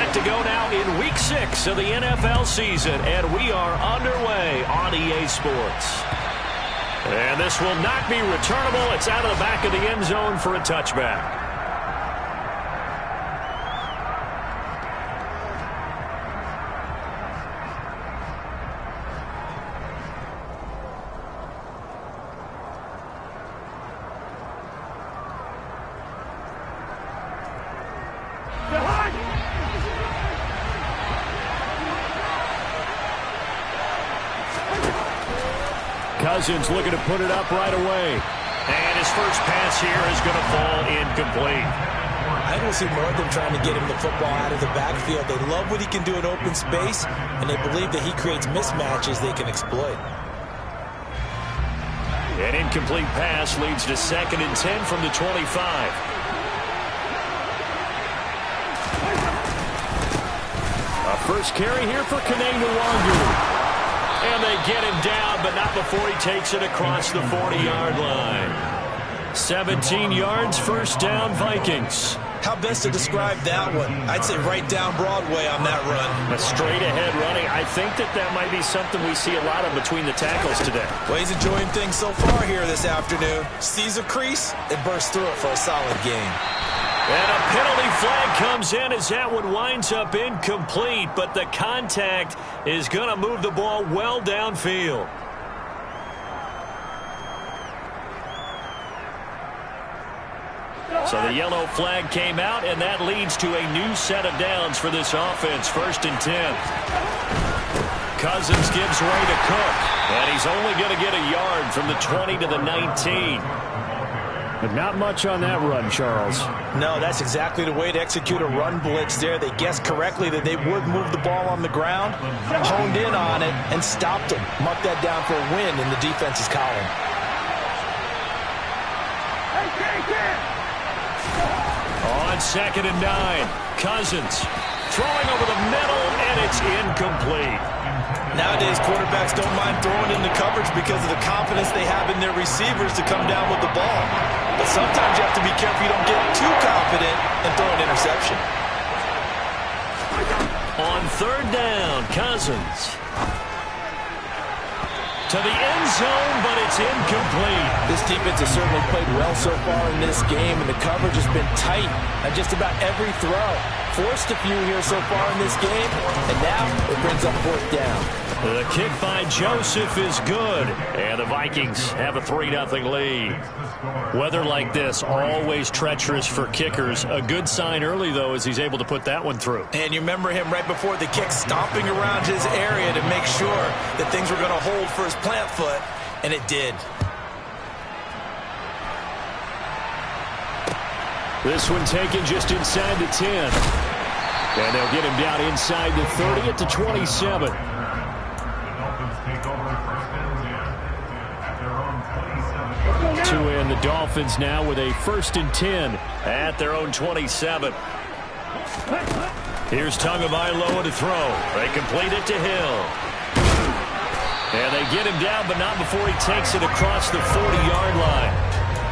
Set to go now in Week 6 of the NFL season, and we are underway on EA Sports. And this will not be returnable. It's out of the back of the end zone for a touchback. Cousins looking to put it up right away. And his first pass here is going to fall incomplete. I don't see more of them trying to get him the football out of the backfield. They love what he can do in open space, and they believe that he creates mismatches they can exploit. An incomplete pass leads to 2nd and 10 from the 25. A first carry here for Kanenu Wangu. And they get him down, but not before he takes it across the 40-yard line. 17 yards, first down, Vikings. How best to describe that one? I'd say right down Broadway on that run. A straight-ahead running. I think that might be something we see a lot of between the tackles today. Well, he's enjoying things so far here this afternoon. Sees a crease and bursts through it for a solid gain. And a penalty flag comes in as that one winds up incomplete, but the contact is going to move the ball well downfield. So the yellow flag came out, and that leads to a new set of downs for this offense. 1st and 10. Cousins gives way to Cook, and he's only going to get a yard from the 20 to the 19. But not much on that run, Charles. No, that's exactly the way to execute a run blitz there. They guessed correctly that they would move the ball on the ground, honed in on it, and stopped him. Marked that down for a win in the defense's column. On 2nd and 9, Cousins throwing over the middle, and it's incomplete. Nowadays, quarterbacks don't mind throwing into coverage because of the confidence they have in their receivers to come down with the ball. But sometimes you have to be careful you don't get too confident and throw an interception. On 3rd down, Cousins to the end zone, but it's incomplete. This defense has certainly played well so far in this game, and the coverage has been tight on just about every throw. Forced a few here so far in this game, and now it brings up 4th down. The kick by Joseph is good, and the Vikings have a 3-0 lead. Weather like this, always treacherous for kickers. A good sign early, though, as he's able to put that one through. And you remember him right before the kick stomping around his area to make sure that things were going to hold for his plant foot, and it did. This one taken just inside the 10. And they'll get him down inside the 30 at the 27. To end the Dolphins now with a 1st and 10 at their own 27. Here's Tagovailoa to throw. They complete it to Hill. And they get him down, but not before he takes it across the 40-yard line.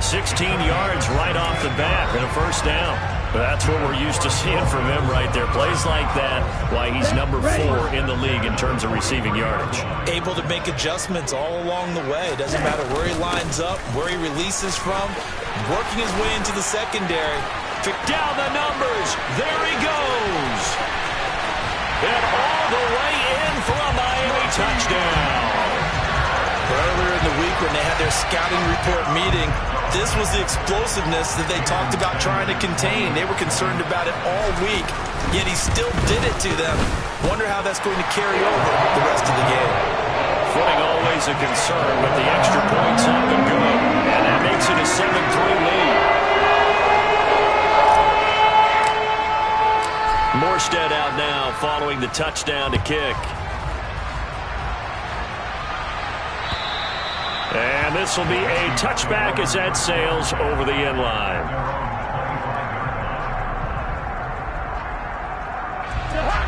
16 yards right off the bat and a 1st down. That's what we're used to seeing from him right there. Plays like that, why he's number 4 in the league in terms of receiving yardage. Able to make adjustments all along the way. Doesn't matter where he lines up, where he releases from. Working his way into the secondary. Down the numbers. There he goes. And all the way in for a Miami touchdown. Earlier in the week when they had their scouting report meeting, this was the explosiveness that they talked about trying to contain. They were concerned about it all week, yet he still did it to them. Wonder how that's going to carry over the rest of the game. Footing always a concern, but the extra points up and good. And that makes it a 7-3 lead. Morstead out now following the touchdown to kick. And this will be a touchback as that sails over the end line.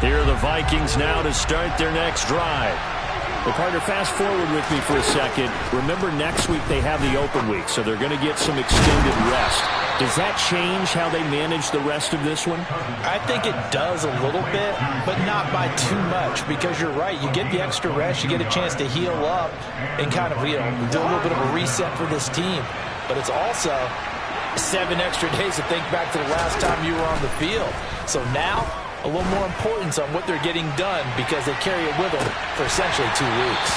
Here are the Vikings now to start their next drive. Well, partner, fast forward with me for a second. Remember, next week they have the open week, so they're going to get some extended rest. Does that change how they manage the rest of this one? I think it does a little bit, but not by too much, because you're right. You get the extra rest, you get a chance to heal up and kind of, do a little bit of a reset for this team. But it's also 7 extra days to think back to the last time you were on the field. So now, a little more importance on what they're getting done because they carry it with them for essentially 2 weeks.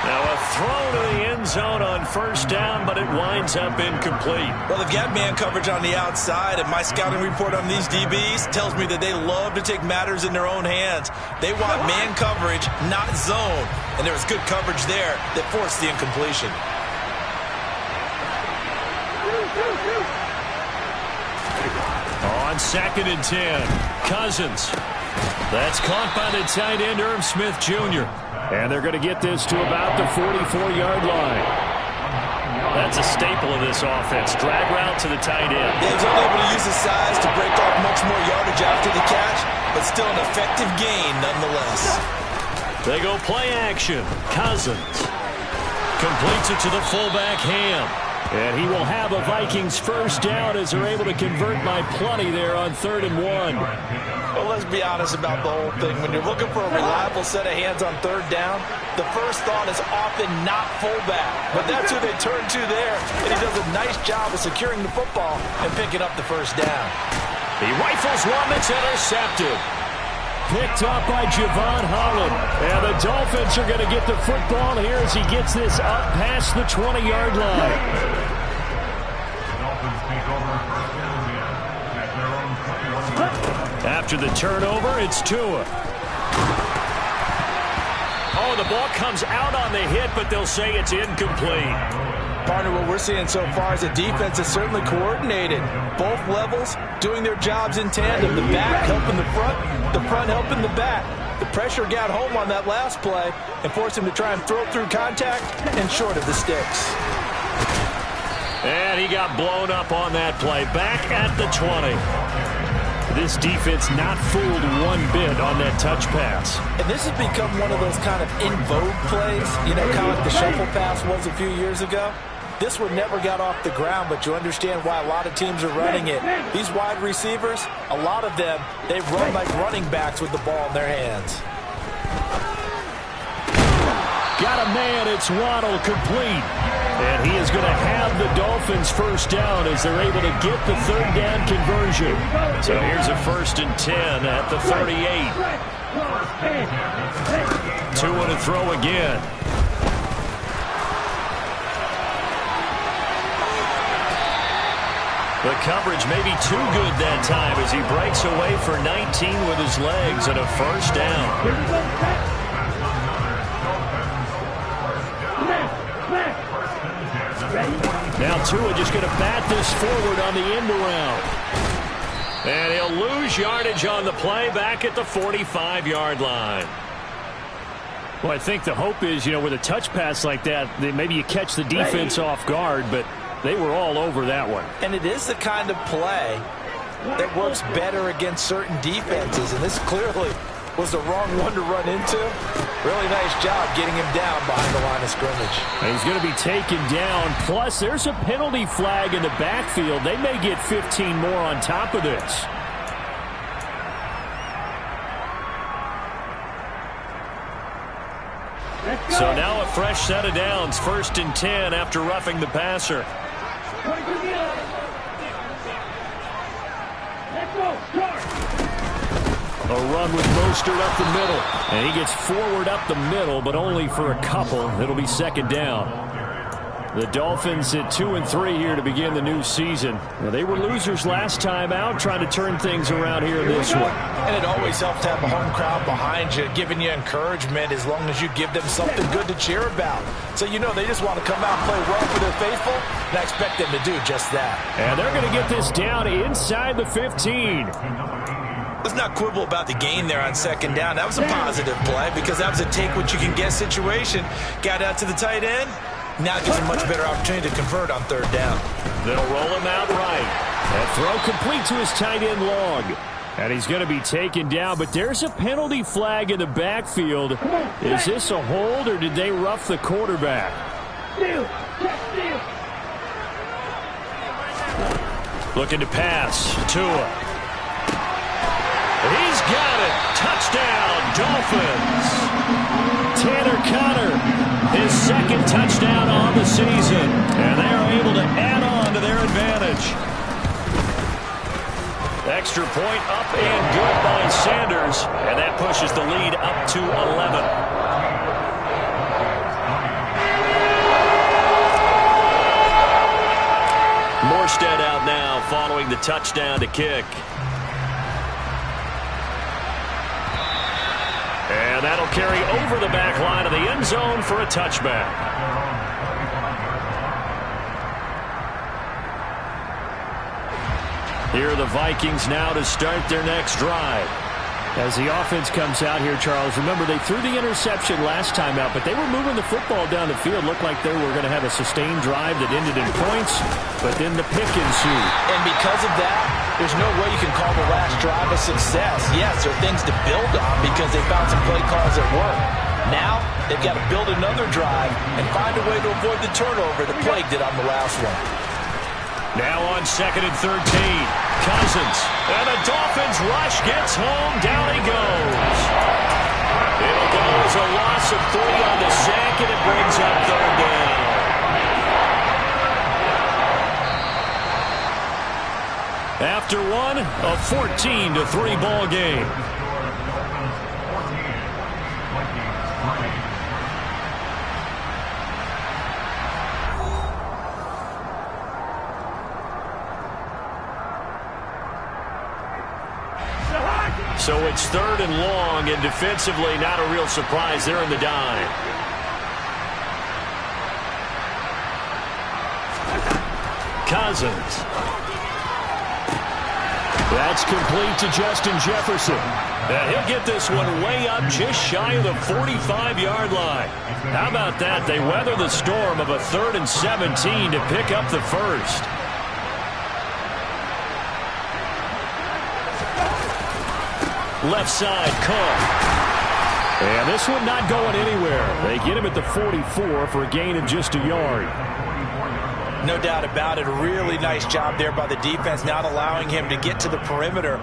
Now a throw to the end zone on first down, but it winds up incomplete. Well, they've got man coverage on the outside, and my scouting report on these DBs tells me that they love to take matters in their own hands. They want man coverage, not zone. And there was good coverage there that forced the incompletion. On 2nd and 10, Cousins. That's caught by the tight end, Irv Smith Jr. And they're going to get this to about the 44-yard line. That's a staple of this offense. Drag route to the tight end. Yeah, he's only able to use his size to break off much more yardage after the catch, but still an effective gain nonetheless. They go play action. Cousins completes it to the fullback, Ham. And he will have a Vikings first down as they're able to convert by plenty there on 3rd and 1. Well, let's be honest about the whole thing. When you're looking for a reliable set of hands on 3rd down, the first thought is often not fullback. But that's who they turn to there. And he does a nice job of securing the football and picking up the first down. He rifles one that's intercepted. Picked up by Javon Holland. And the Dolphins are going to get the football here as he gets this up past the 20-yard line. After the turnover, it's Tua. Oh, the ball comes out on the hit, but they'll say it's incomplete. Partner, what we're seeing so far is a defense that's certainly coordinated. Both levels doing their jobs in tandem. The back helping the front helping the back. The pressure got home on that last play and forced him to try and throw through contact and short of the sticks. And he got blown up on that play. Back at the 20. This defense not fooled one bit on that touch pass. And this has become one of those kind of in vogue plays, kind of like the shuffle pass was a few years ago. This one never got off the ground, but you understand why a lot of teams are running it. These wide receivers, a lot of them, they run like running backs with the ball in their hands. Got a man, it's Waddle, complete. And he is going to have the Dolphins first down as they're able to get the 3rd down conversion. So here's a 1st and 10 at the 38. 2 and a throw again. The coverage may be too good that time as he breaks away for 19 with his legs and a first down. Now Tua just going to bat this forward on the end around. And he'll lose yardage on the play back at the 45-yard line. Well, I think the hope is, with a touch pass like that, maybe you catch the defense off guard, but they were all over that one. And it is the kind of play that works better against certain defenses, and this clearly was the wrong one to run into. Really nice job getting him down behind the line of scrimmage. And he's going to be taken down. Plus, there's a penalty flag in the backfield. They may get 15 more on top of this. So now a fresh set of downs. 1st and 10 after roughing the passer. A run with Mostert up the middle. And he gets forward up the middle, but only for a couple. It'll be 2nd down. The Dolphins at 2-3 here to begin the new season. Well, they were losers last time out, trying to turn things around here in this one. And it always helps to have a home crowd behind you, giving you encouragement as long as you give them something good to cheer about. So they just want to come out and play well for their faithful, and I expect them to do just that. And they're going to get this down inside the 15. Let's not quibble about the gain there on 2nd down. That was a positive play because that was a take-what-you-can-get situation. Got out to the tight end. Now it gives him a much better opportunity to convert on 3rd down. They'll roll him out right. That throw complete to his tight end Long. And he's going to be taken down, but there's a penalty flag in the backfield. Is this a hold, or did they rough the quarterback? Looking to pass. Tua. He's got it. Touchdown, Dolphins. Tanner Conner, his second touchdown on the season. And they are able to add on to their advantage. Extra point up and good by Sanders. And that pushes the lead up to 11. Morstead out now following the touchdown to kick. And that'll carry over the back line of the end zone for a touchback. Here are the Vikings now to start their next drive. As the offense comes out here, Charles, remember they threw the interception last time out, but they were moving the football down the field. Looked like they were going to have a sustained drive that ended in points, but then the pick ensued. And because of that, there's no way you can call the last drive a success. Yes, there are things to build on because they found some play calls that work. Now, they've got to build another drive and find a way to avoid the turnover that plagued it on the last one. Now on 2nd and 13, Cousins. And the Dolphins rush gets home. Down he goes. It'll go as a loss of 3 on the sack, and it brings up 3rd down. After one, a 14-3 ball game. So it's 3rd and long, and defensively not a real surprise. They're in the dime. Cousins. That's complete to Justin Jefferson. And he'll get this one way up just shy of the 45-yard line. How about that? They weather the storm of a 3rd and 17 to pick up the first. Left side, Cook. And this one not going anywhere. They get him at the 44 for a gain of just a yard. No doubt about it. A really nice job there by the defense, not allowing him to get to the perimeter.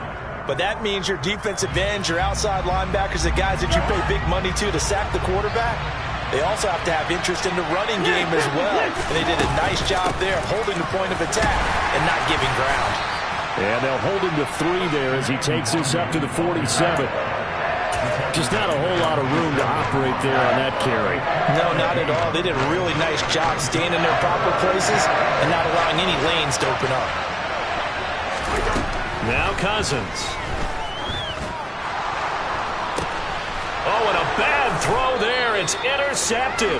But that means your defensive ends, your outside linebackers, the guys that you pay big money to sack the quarterback, they also have to have interest in the running game as well. And they did a nice job there holding the point of attack and not giving ground. And they'll hold him to 3 there as he takes this up to the 47. Just not a whole lot of room to operate there on that carry. No, not at all. They did a really nice job staying in their proper places and not allowing any lanes to open up. Now Cousins. Oh, and a bad throw there. It's intercepted.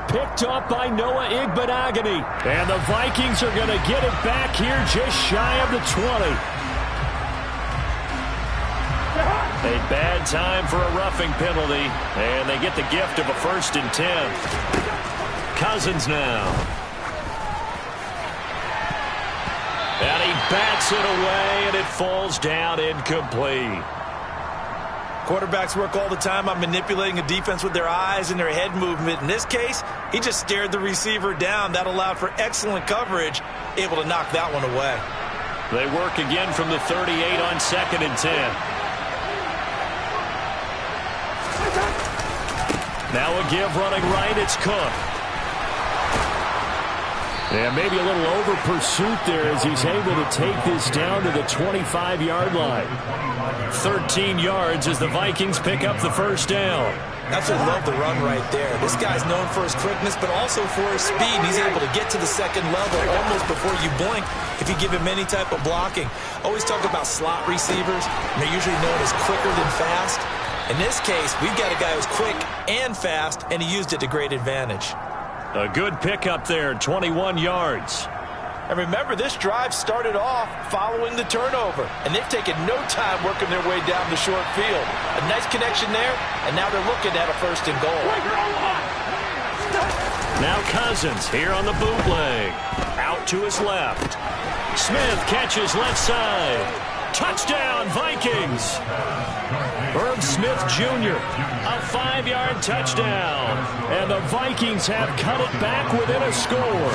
Picked up by Noah Igbenogany. And the Vikings are going to get it back here just shy of the 20. A bad time for a roughing penalty. And they get the gift of a 1st and 10. Cousins now. And he bats it away, and it falls down incomplete. Quarterbacks work all the time on manipulating a defense with their eyes and their head movement. In this case, he just stared the receiver down. That allowed for excellent coverage, able to knock that one away. They work again from the 38 on 2nd and 10. Now a give running right, it's Cook. And maybe a little over pursuit there as he's able to take this down to the 25-yard line. 13 yards as the Vikings pick up the 1st down. Absolutely love the run right there. This guy's known for his quickness, but also for his speed. He's able to get to the 2nd level almost before you blink if you give him any type of blocking. Always talk about slot receivers, and they're usually known as quicker than fast. In this case, we've got a guy who's quick and fast, and he used it to great advantage. A good pickup there, 21 yards. And remember, this drive started off following the turnover, and they've taken no time working their way down the short field. A nice connection there, and now they're looking at a 1st and goal. Now Cousins here on the bootleg. Out to his left. Smith catches left side. Touchdown, Vikings. Herb Smith Jr., a 5-yard touchdown. And the Vikings have cut it back within a score.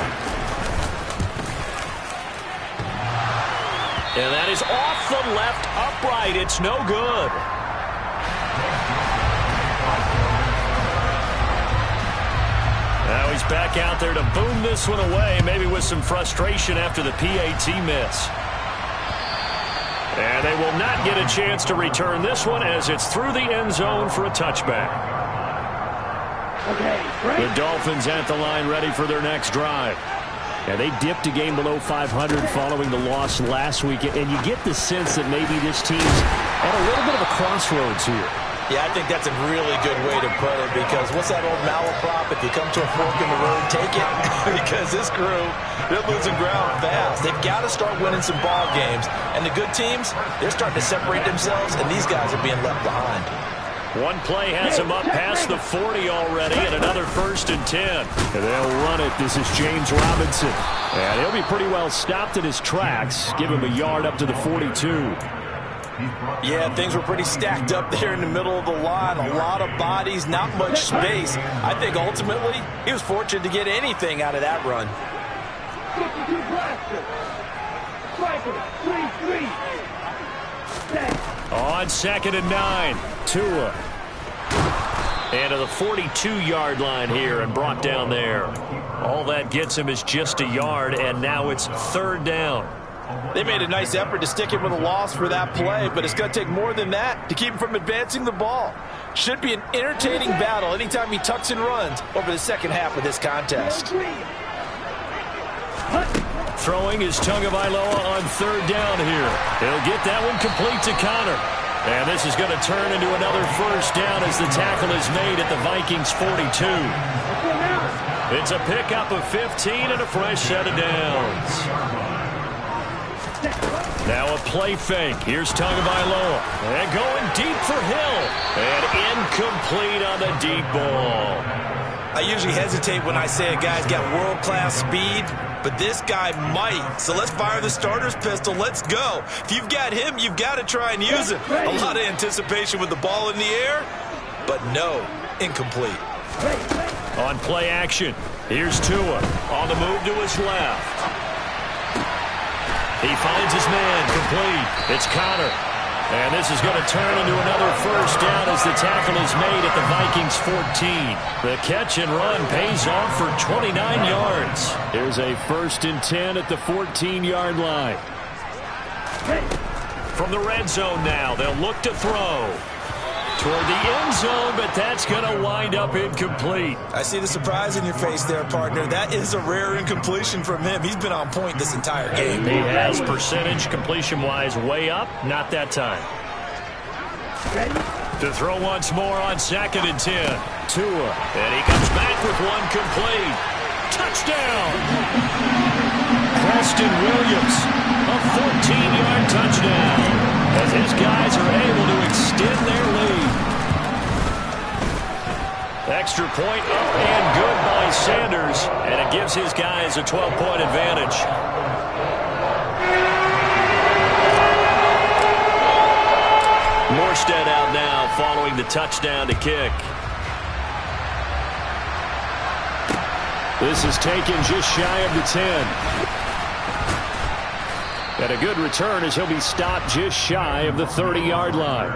And that is off the left upright. It's no good. Now he's back out there to boom this one away, maybe with some frustration after the PAT miss. And they will not get a chance to return this one as it's through the end zone for a touchback. The Dolphins at the line ready for their next drive. And they dipped a game below 500 following the loss last week. And you get the sense that maybe this team's at a little bit of a crossroads here. Yeah, I think that's a really good way to put it, because what's that old malaprop? If you come to a fork in the road, take it. Because this crew, they're losing ground fast. They've got to start winning some ball games. And the good teams, they're starting to separate themselves, and these guys are being left behind. One play has him up past the 40 already, and another 1st and 10. And they'll run it. This is James Robinson. And he'll be pretty well stopped in his tracks. Give him a yard up to the 42. Yeah, things were pretty stacked up there in the middle of the line. A lot of bodies, not much space. I think ultimately he was fortunate to get anything out of that run. On 2nd and 9, Tua. And to the 42-yard line here and brought down there. All that gets him is just a yard, and now it's 3rd down. They made a nice effort to stick him with a loss for that play, but it's going to take more than that to keep him from advancing the ball. Should be an entertaining battle anytime he tucks and runs over the second half of this contest. Throwing is Tagovailoa on 3rd down here. He'll get that one complete to Connor. And this is going to turn into another 1st down as the tackle is made at the Vikings 42. It's a pickup of 15 and a fresh set of downs. Now a play fake. Here's Tagovailoa. And going deep for Hill. And incomplete on the deep ball. I usually hesitate when I say a guy's got world-class speed, but this guy might. So let's fire the starter's pistol. Let's go. If you've got him, you've got to try and use it. A lot of anticipation with the ball in the air, but no, incomplete. On play action, here's Tua on the move to his left. He finds his man complete. It's Connor. And this is going to turn into another 1st down as the tackle is made at the Vikings 14. The catch and run pays off for 29 yards. Here's a 1st and 10 at the 14-yard line. From the red zone now, they'll look to throw toward the end zone, but that's going to wind up incomplete. I see the surprise in your face there, partner. That is a rare incompletion from him. He's been on point this entire game. He has percentage completion-wise way up. Not that time. To throw once more on 2nd and 10. Tua. And he comes back with one complete. Touchdown! Preston Williams. A 14-yard touchdown. As his guys are able to extend their lead. Extra point up and good by Sanders. And it gives his guys a 12-point advantage. Morstead out now following the touchdown to kick. This is taken just shy of the 10. And a good return as he'll be stopped just shy of the 30-yard line.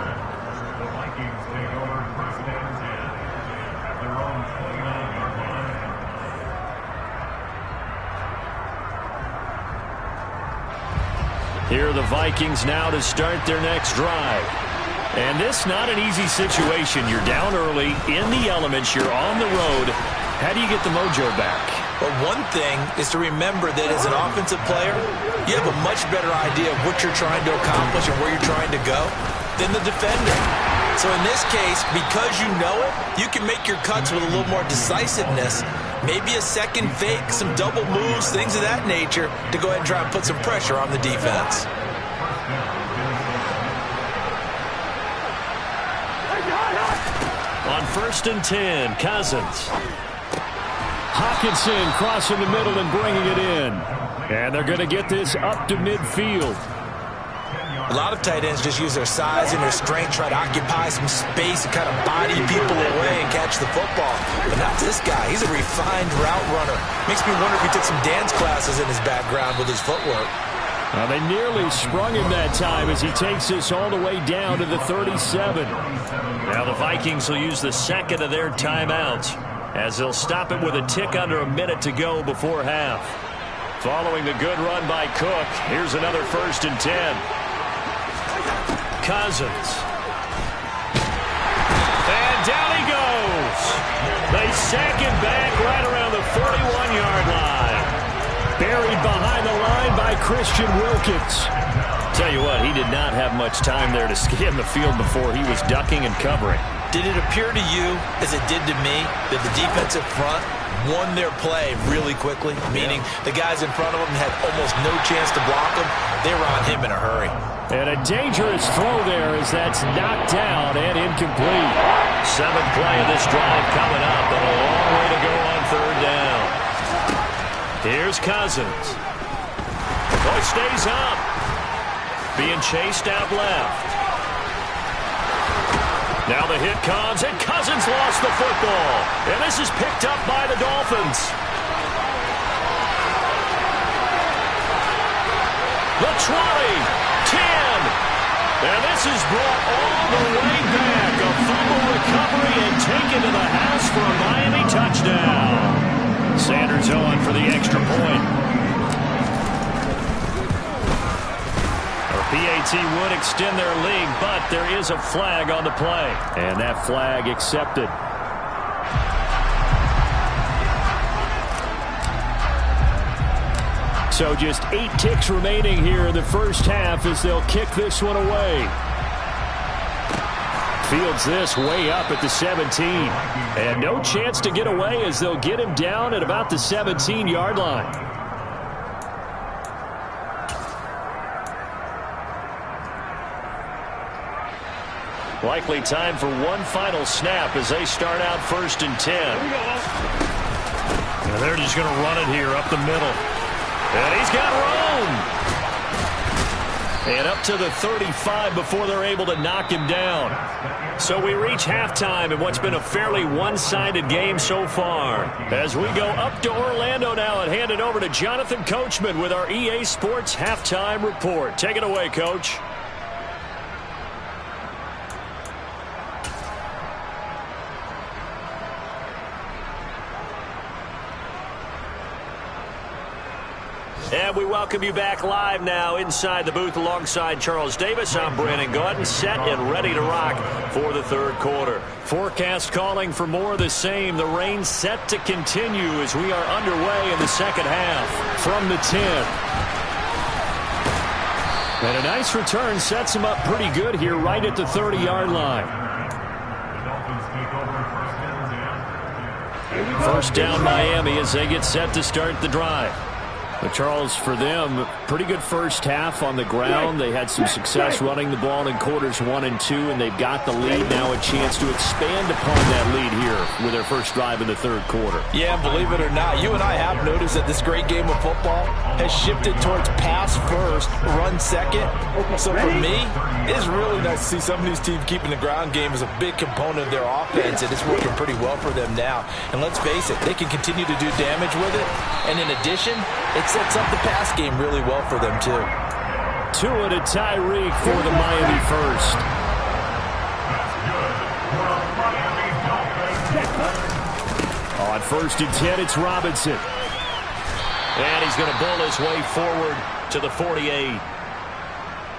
Here are the Vikings now to start their next drive. And this not an easy situation. You're down early, in the elements, you're on the road. How do you get the mojo back? Well, one thing is to remember that as an offensive player, you have a much better idea of what you're trying to accomplish and where you're trying to go than the defender. So in this case, because you know it, you can make your cuts with a little more decisiveness, maybe a second fake, some double moves, things of that nature, to go ahead and try and put some pressure on the defense. On 1st and 10, Cousins. Hawkinson crossing the middle and bringing it in. And they're going to get this up to midfield. A lot of tight ends just use their size and their strength, try to occupy some space and kind of body people away and catch the football. But not this guy. He's a refined route runner. Makes me wonder if he took some dance classes in his background with his footwork. Well, they nearly sprung him that time as he takes this all the way down to the 37. Now the Vikings will use the second of their timeouts as they'll stop it with a tick under a minute to go before half. Following the good run by Cook, here's another 1st and 10. Cousins. And down he goes. They sack him back right around the 41-yard line. Buried behind the line by Christian Wilkins. Tell you what, he did not have much time there to scan the field before he was ducking and covering. Did it appear to you, as it did to me, that the defensive front won their play really quickly? Meaning the guys in front of them had almost no chance to block him. They were on him in a hurry. And a dangerous throw there as that's knocked down and incomplete. 7th play of this drive coming up, but a long way to go on 3rd down. Here's Cousins. Oh, he stays up. Being chased out left. Now the hit comes, and Cousins lost the football. And this is picked up by the Dolphins. The 20. 10. And this is brought all the way back. A fumble recovery and taken to the house for a Miami touchdown. Sanders on for the extra point. PAT would extend their lead, but there is a flag on the play. And that flag accepted. So just 8 ticks remaining here in the first half as they'll kick this one away. Fields this way up at the 17. And no chance to get away as they'll get him down at about the 17-yard line. Likely time for one final snap as they start out 1st and 10. And they're just going to run it here up the middle. And he's got room. And up to the 35 before they're able to knock him down. So we reach halftime in what's been a fairly one-sided game so far. As we go up to Orlando now and hand it over to Jonathan Coachman with our EA Sports Halftime Report. Take it away, Coach. And we welcome you back live now inside the booth alongside Charles Davis. I'm Brandon Gaudin, set and ready to rock for the 3rd quarter. Forecast calling for more of the same. The rain set to continue as we are underway in the 2nd half from the 10. And a nice return sets them up pretty good here right at the 30-yard line. 1st down Miami as they get set to start the drive. But Charles, for them, pretty good first half on the ground. They had some success running the ball in quarters 1 and 2, and they've got the lead. Now a chance to expand upon that lead here with their first drive in the 3rd quarter. Yeah, believe it or not, you and I have noticed that this great game of football has shifted towards pass first, run second. So for me, it's really nice to see some of these teams keeping the ground game as a big component of their offense, and it's working pretty well for them now. And let's face it, they can continue to do damage with it. And in addition, it sets up the pass game really well for them, too. Tua to Tyreek for the Miami first. On 1st and 10, it's Robinson. And he's going to bull his way forward to the 48.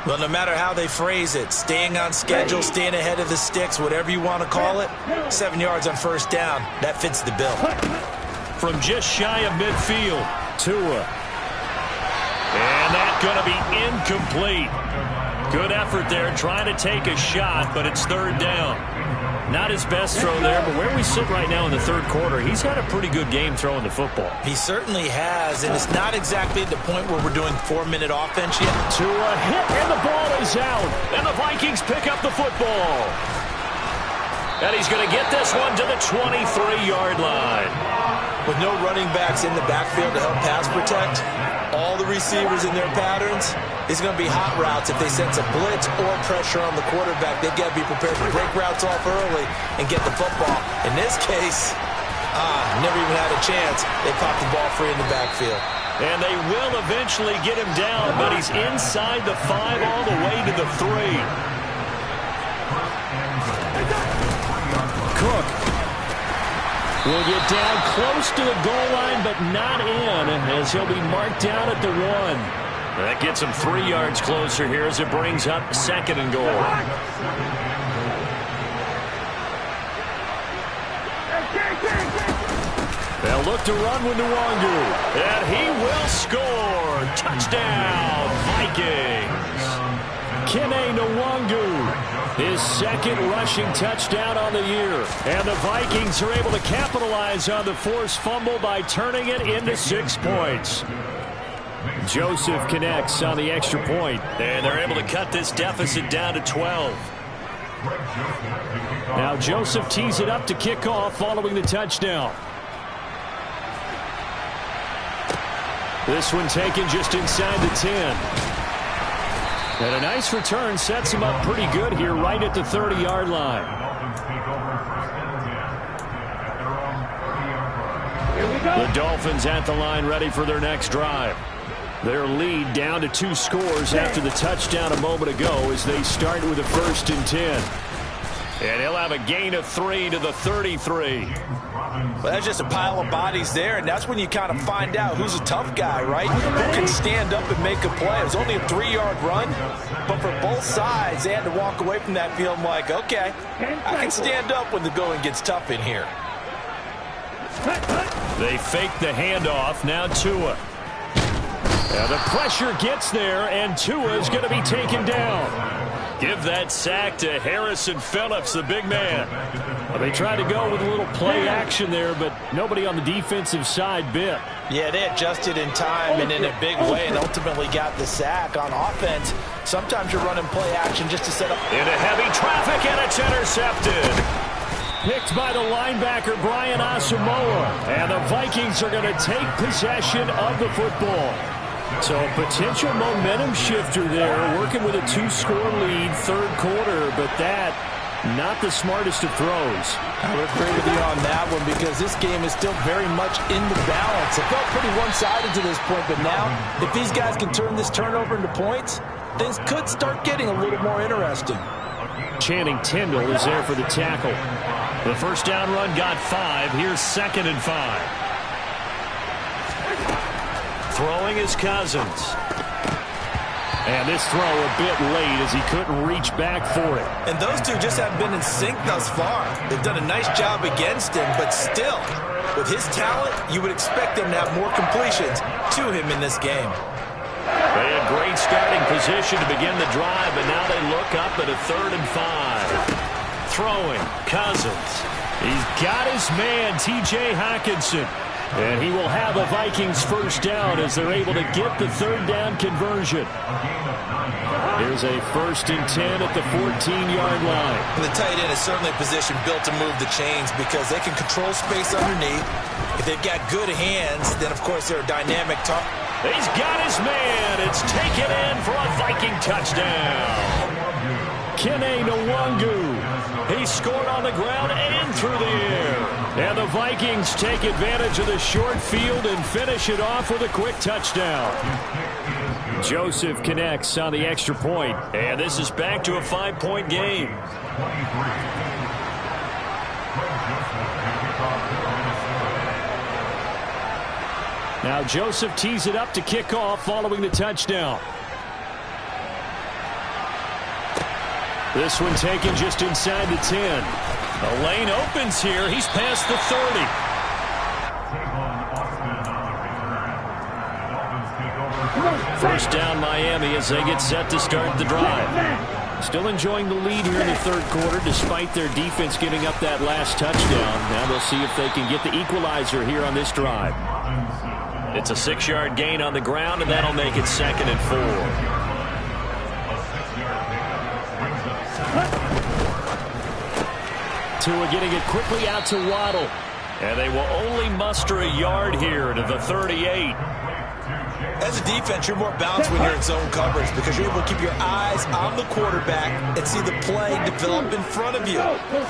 Well, no matter how they phrase it, staying on schedule, staying ahead of the sticks, whatever you want to call it, 7 yards on 1st down, that fits the bill. From just shy of midfield, Tua. And that's going to be incomplete. Good effort there trying to take a shot, but it's 3rd down. Not his best throw there, but where we sit right now in the 3rd quarter, he's had a pretty good game throwing the football. He certainly has, and it's not exactly at the point where we're doing 4-minute offense yet. Tua hit, and the ball is out, and the Vikings pick up the football. And he's going to get this one to the 23-yard line. With no running backs in the backfield to help pass protect, all the receivers in their patterns, it's going to be hot routes. If they sense a blitz or pressure on the quarterback, they've got to be prepared to break routes off early and get the football. In this case, never even had a chance. They popped the ball free in the backfield. And they will eventually get him down, but he's inside the 5 all the way to the 3. Cook will get down close to the goal line, but not in, as he'll be marked down at the 1. That gets him 3 yards closer here as it brings up 2nd and goal. They'll look to run with Nwangu, and he will score. Touchdown, Vikings. Kene Nwangu, his 2nd rushing touchdown on the year. And the Vikings are able to capitalize on the forced fumble by turning it into 6 points. Joseph connects on the extra point, and they're able to cut this deficit down to 12. Now Joseph tees it up to kick off following the touchdown. This one taken just inside the 10. And a nice return sets him up pretty good here right at the 30-yard line. The Dolphins at the line ready for their next drive. Their lead down to 2 scores after the touchdown a moment ago as they start with a 1st and 10. And he'll have a gain of 3 to the 33. Well, that's just a pile of bodies there, and that's when you kind of find out who's a tough guy, right? Who can stand up and make a play. It was only a 3-yard run, but for both sides, they had to walk away from that field like, okay, I can stand up when the going gets tough in here. They fake the handoff. Now Tua. Now the pressure gets there, and Tua is going to be taken down. Give that sack to Harrison Phillips, the big man. Well, they tried to go with a little play action there, but nobody on the defensive side bit. Yeah, they adjusted in time and in a big way and ultimately got the sack. On offense, sometimes you're running play action just to set up. Into heavy traffic, and it's intercepted. Picked by the linebacker, Brian Asamoah. And the Vikings are going to take possession of the football. So a potential momentum shifter there, working with a 2-score lead, 3rd quarter, but that, not the smartest of throws. I would agree with you on that one because this game is still very much in the balance. It felt pretty one-sided to this point, but now, if these guys can turn this turnover into points, things could start getting a little more interesting. Channing Tindall is there for the tackle. The first down run got 5. Here's 2nd and 5. Throwing is Cousins. And this throw a bit late as he couldn't reach back for it. And those two just haven't been in sync thus far. They've done a nice job against him, but still, with his talent, you would expect them to have more completions to him in this game. They had great starting position to begin the drive, but now they look up at a 3rd and 5. Throwing, Cousins. He's got his man, T.J. Hockenson. And he will have a Vikings first down as they're able to get the 3rd down conversion. Here's a 1st and 10 at the 14-yard line. And the tight end is certainly a position built to move the chains because they can control space underneath. If they've got good hands, then, of course, they're a dynamic target. He's got his man. It's taken in for a Viking touchdown. Kene Nwangu. He scored on the ground and through the air. And the Vikings take advantage of the short field and finish it off with a quick touchdown. Joseph connects on the extra point. And this is back to a 5-point game. Now Joseph tees it up to kick off following the touchdown. This one taken just inside the 10. The lane opens here. He's past the 30. First down Miami as they get set to start the drive. Still enjoying the lead here in the 3rd quarter despite their defense giving up that last touchdown. Now they'll see if they can get the equalizer here on this drive. It's a 6-yard gain on the ground, and that'll make it 2nd and 4. Tua getting it quickly out to Waddle. And they will only muster a yard here to the 38. As a defense, you're more balanced when you're in zone coverage because you're able to keep your eyes on the quarterback and see the play develop in front of you.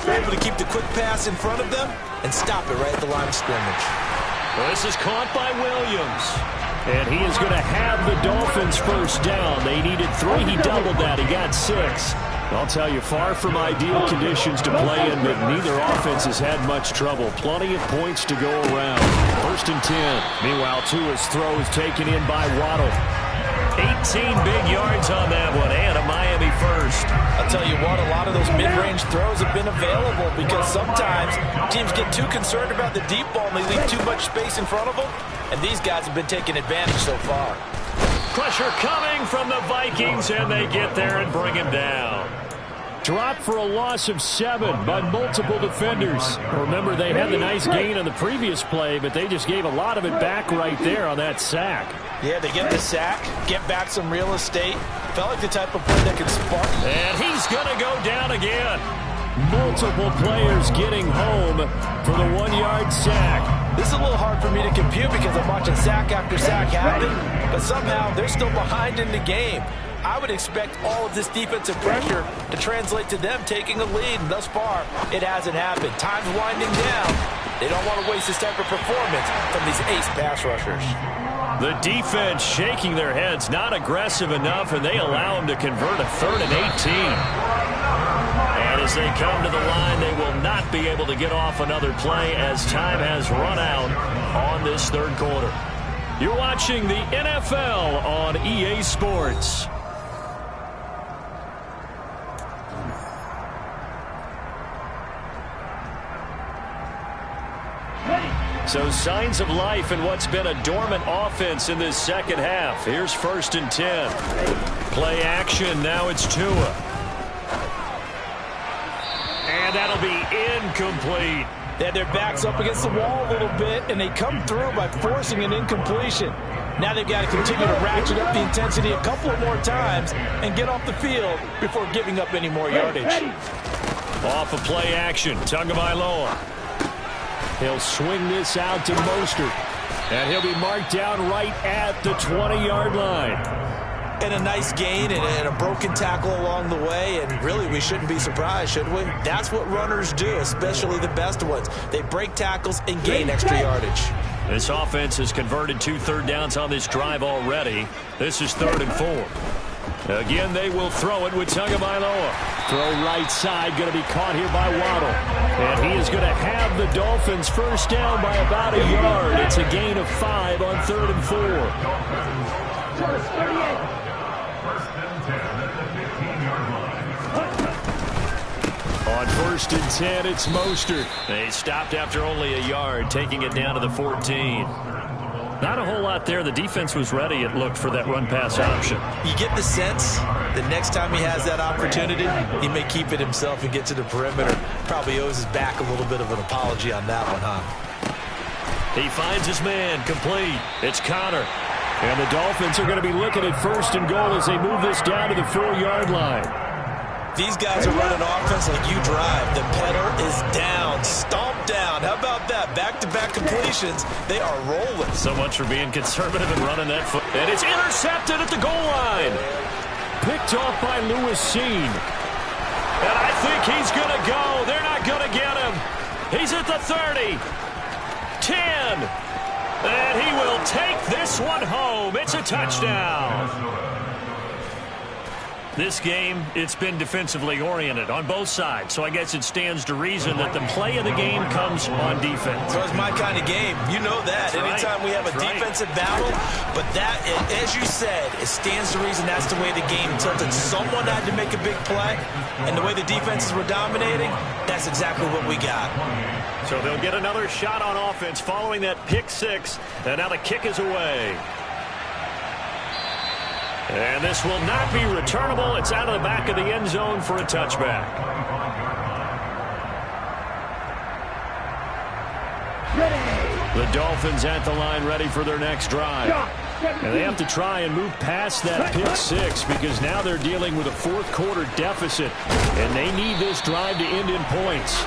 You're able to keep the quick pass in front of them and stop it right at the line of scrimmage. Well, this is caught by Williams. And he is going to have the Dolphins first down. They needed 3. He doubled that. He got 6. I'll tell you, far from ideal conditions to play in, but neither offense has had much trouble. Plenty of points to go around. 1st and 10. Meanwhile, Tua's throw is taken in by Waddle. 18 big yards on that one, and a Miami first. I'll tell you what, a lot of those mid-range throws have been available because sometimes teams get too concerned about the deep ball and they leave too much space in front of them, and these guys have been taking advantage so far. Pressure coming from the Vikings, and they get there and bring him down. Dropped for a loss of 7 by multiple defenders. Remember, they had the nice gain on the previous play, but they just gave a lot of it back right there on that sack. Yeah, they get the sack, get back some real estate. Felt like the type of play that could spark. And he's going to go down again. Multiple players getting home for the 1-yard sack. This is a little hard for me to compute because I'm watching sack after sack happen, but somehow they're still behind in the game. I would expect all of this defensive pressure to translate to them taking a lead, and thus far, it hasn't happened. Time's winding down. They don't want to waste this type of performance from these ace pass rushers. The defense shaking their heads, not aggressive enough, and they allow them to convert a 3rd and 18. And as they come to the line, they will not be able to get off another play as time has run out on this 3rd quarter. You're watching the NFL on EA Sports. So signs of life in what's been a dormant offense in this second half. Here's 1st and 10. Play action. Now it's Tua. And that'll be incomplete. They had their backs up against the wall a little bit, and they come through by forcing an incompletion. Now they've got to continue to ratchet up the intensity a couple of more times and get off the field before giving up any more yardage. Off of play action. Tagovailoa. He'll swing this out to Mostert. And he'll be marked down right at the 20-yard line. And a nice gain and a broken tackle along the way. And really, we shouldn't be surprised, should we? That's what runners do, especially the best ones. They break tackles and gain extra yardage. This offense has converted 2 third downs on this drive already. This is 3rd and 4. Again, they will throw it with Tagovailoa. Throw right side, going to be caught here by Waddle. And he is going to have the Dolphins first down by about a yard. It's a gain of 5 on 3rd and 4. On 1st and 10, it's Mostert. They stopped after only a yard, taking it down to the 14. Not a whole lot there. The defense was ready, it looked, for that run-pass option. You get the sense the next time he has that opportunity, he may keep it himself and get to the perimeter. Probably owes his back a little bit of an apology on that one, huh? He finds his man, complete. It's Connor. And the Dolphins are going to be looking at 1st and goal as they move this down to the 4-yard line. These guys are running offense like you drive. The pedal is down, stomped down. How about that? Back-to-back completions. They are rolling. So much for being conservative and running that foot. And it's intercepted at the goal line. Picked off by Lewis Seen. And I think he's going to go. They're not going to get him. He's at the 30. 10. And he will take this one home. It's a touchdown. This game, it's been defensively oriented on both sides, so I guess it stands to reason that the play of the game comes on defense. So it's my kind of game. You know that. Anytime we have a defensive battle, but that, as you said, it stands to reason that's the way the game tilted. Someone had to make a big play, and the way the defenses were dominating, that's exactly what we got. So they'll get another shot on offense following that pick 6, and now the kick is away. And this will not be returnable. It's out of the back of the end zone for a touchback. The Dolphins at the line ready for their next drive. And they have to try and move past that pick 6 because now they're dealing with a 4th quarter deficit. And they need this drive to end in points.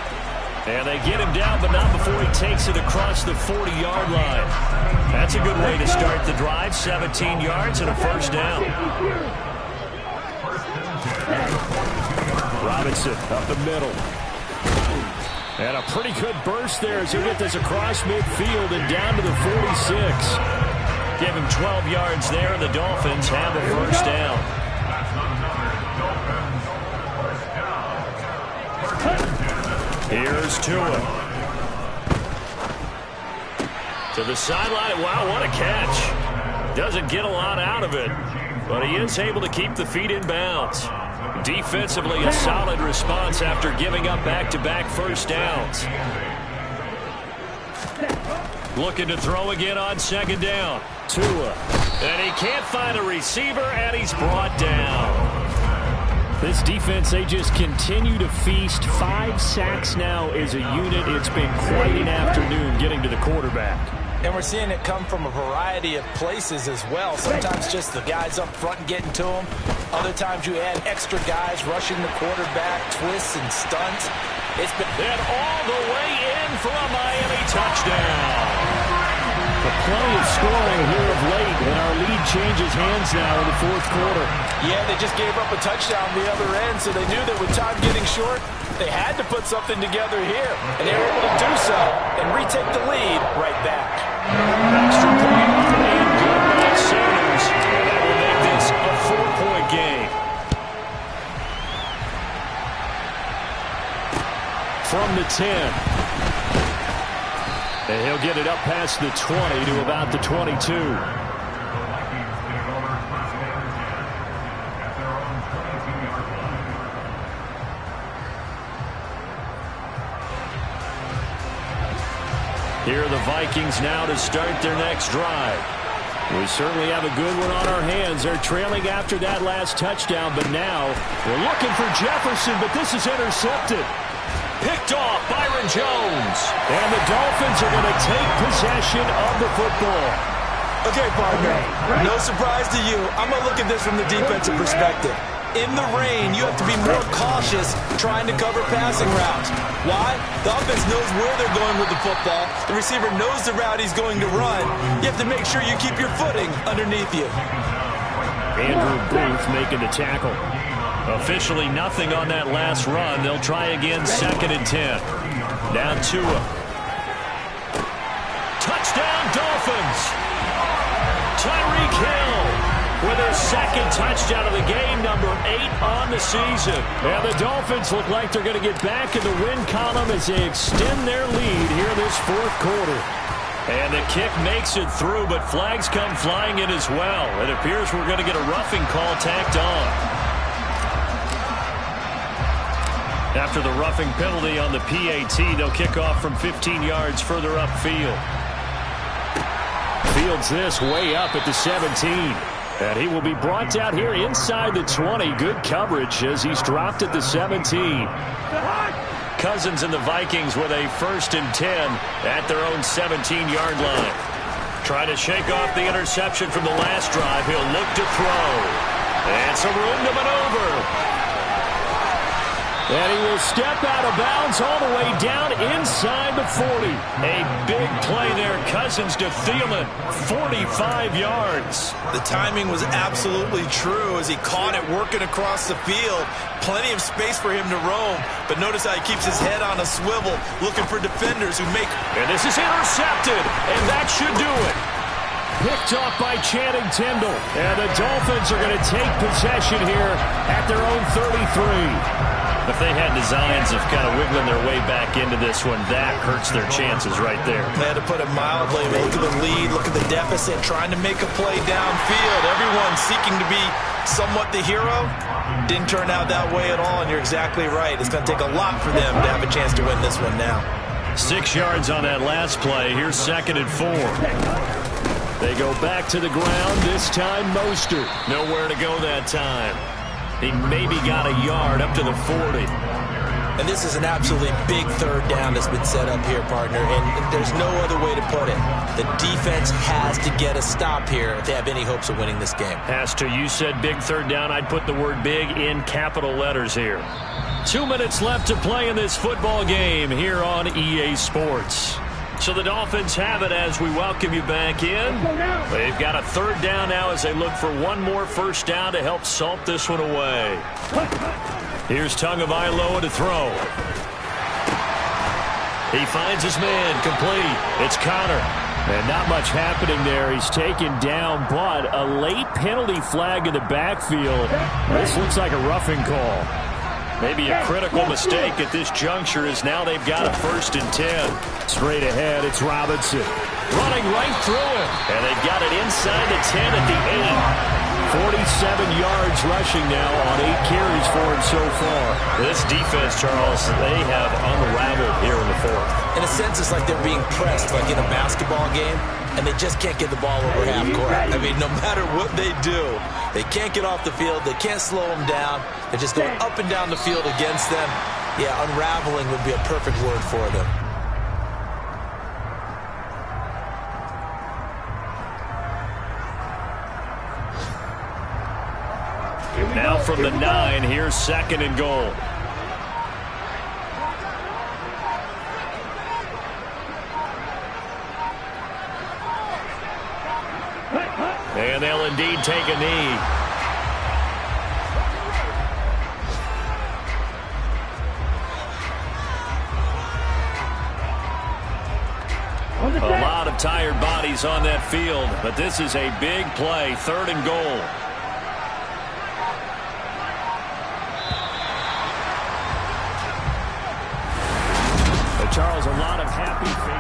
And they get him down, but not before he takes it across the 40-yard line. That's a good way to start the drive. 17 yards and a first down. Robinson up the middle. And a pretty good burst there as he'll get this across midfield and down to the 46. Give him 12 yards there, and the Dolphins have a first down. Here's Tua. To the sideline. Wow, what a catch. Doesn't get a lot out of it, but he is able to keep the feet in bounds. Defensively, a solid response after giving up back-to-back first downs. Looking to throw again on second down. Tua. And he can't find a receiver, and he's brought down. This defense, they just continue to feast. 5 sacks now as a unit. It's been quite an afternoon getting to the quarterback. And we're seeing it come from a variety of places as well. Sometimes just the guys up front getting to him. Other times you add extra guys rushing the quarterback, twists and stunts. It's been all the way in for a Miami touchdown. Plenty of scoring here of late, and our lead changes hands now in the fourth quarter. Yeah, they just gave up a touchdown the other end, so they knew that with time getting short, they had to put something together here, and they were able to do so and retake the lead right back. Extra point and good by Sanders, and that will make this a 4-point game. From the 10. And he'll get it up past the 20 to about the 22. Here are the Vikings now to start their next drive. We certainly have a good one on our hands. They're trailing after that last touchdown, but now we're looking for Jefferson, but this is intercepted. Picked off Byron Jones. And the Dolphins are going to take possession of the football. Okay, partner, no surprise to you. I'm going to look at this from the defensive perspective. In the rain, you have to be more cautious trying to cover passing routes. Why? The offense knows where they're going with the football. The receiver knows the route he's going to run. You have to make sure you keep your footing underneath you. Andrew Booth making the tackle. Officially nothing on that last run. They'll try again, 2nd and 10. Now Tua. Touchdown, Dolphins. Tyreek Hill with his 2nd touchdown of the game, number 8 on the season. And the Dolphins look like they're going to get back in the win column as they extend their lead here this fourth quarter. And the kick makes it through, but flags come flying in as well. It appears we're going to get a roughing call tacked on. After the roughing penalty on the PAT, they'll kick off from 15 yards further upfield. Fields this way up at the 17. And he will be brought down here inside the 20. Good coverage as he's dropped at the 17. Cousins and the Vikings with a 1st and 10 at their own 17-yard line. Trying to shake off the interception from the last drive. He'll look to throw. And some room to maneuver. And he will step out of bounds all the way down inside the 40. A big play there. Cousins to Thielen. 45 yards. The timing was absolutely true as he caught it working across the field. Plenty of space for him to roam. But notice how he keeps his head on a swivel, looking for defenders who make... And this is intercepted. And that should do it. Picked off by Channing Tindall. And the Dolphins are going to take possession here at their own 33. If they had designs of kind of wiggling their way back into this one, that hurts their chances right there. They had to put it mildly. Look at the lead, look at the deficit, trying to make a play downfield. Everyone seeking to be somewhat the hero. Didn't turn out that way at all, and you're exactly right. It's going to take a lot for them to have a chance to win this one now. 6 yards on that last play. Here's 2nd and 4. They go back to the ground, this time Mostert. Nowhere to go that time. He maybe got a yard up to the 40. And this is an absolutely big third down that's been set up here, partner, and there's no other way to put it. The defense has to get a stop here if they have any hopes of winning this game. Has to. You said big third down. I'd put the word big in capital letters here. 2 minutes left to play in this football game here on EA Sports. So the Dolphins have it as we welcome you back in. They've got a third down now as they look for one more first down to help salt this one away. Here's Tagovailoa to throw. He finds his man, complete. It's Connor. And not much happening there. He's taken down, but a late penalty flag in the backfield. This looks like a roughing call. Maybe a critical mistake at this juncture as now they've got a 1st and 10. Straight ahead, it's Robinson. Running right through him. And they've got it inside the 10 at the 8. 47 yards rushing now on 8 carries for him so far. This defense, Charles, they have unraveled here in the 4th. In a sense, it's like they're being pressed, like in a basketball game, and they just can't get the ball over half court. I mean, no matter what they do, they can't get off the field. They can't slow them down. They're just going up and down the field against them. Yeah, unraveling would be a perfect word for them. Now from the 9, here's 2nd and goal. And they'll indeed take a knee. A lot of tired bodies on that field, but this is a big play, 3rd and goal. Charles, a lot of happy fans.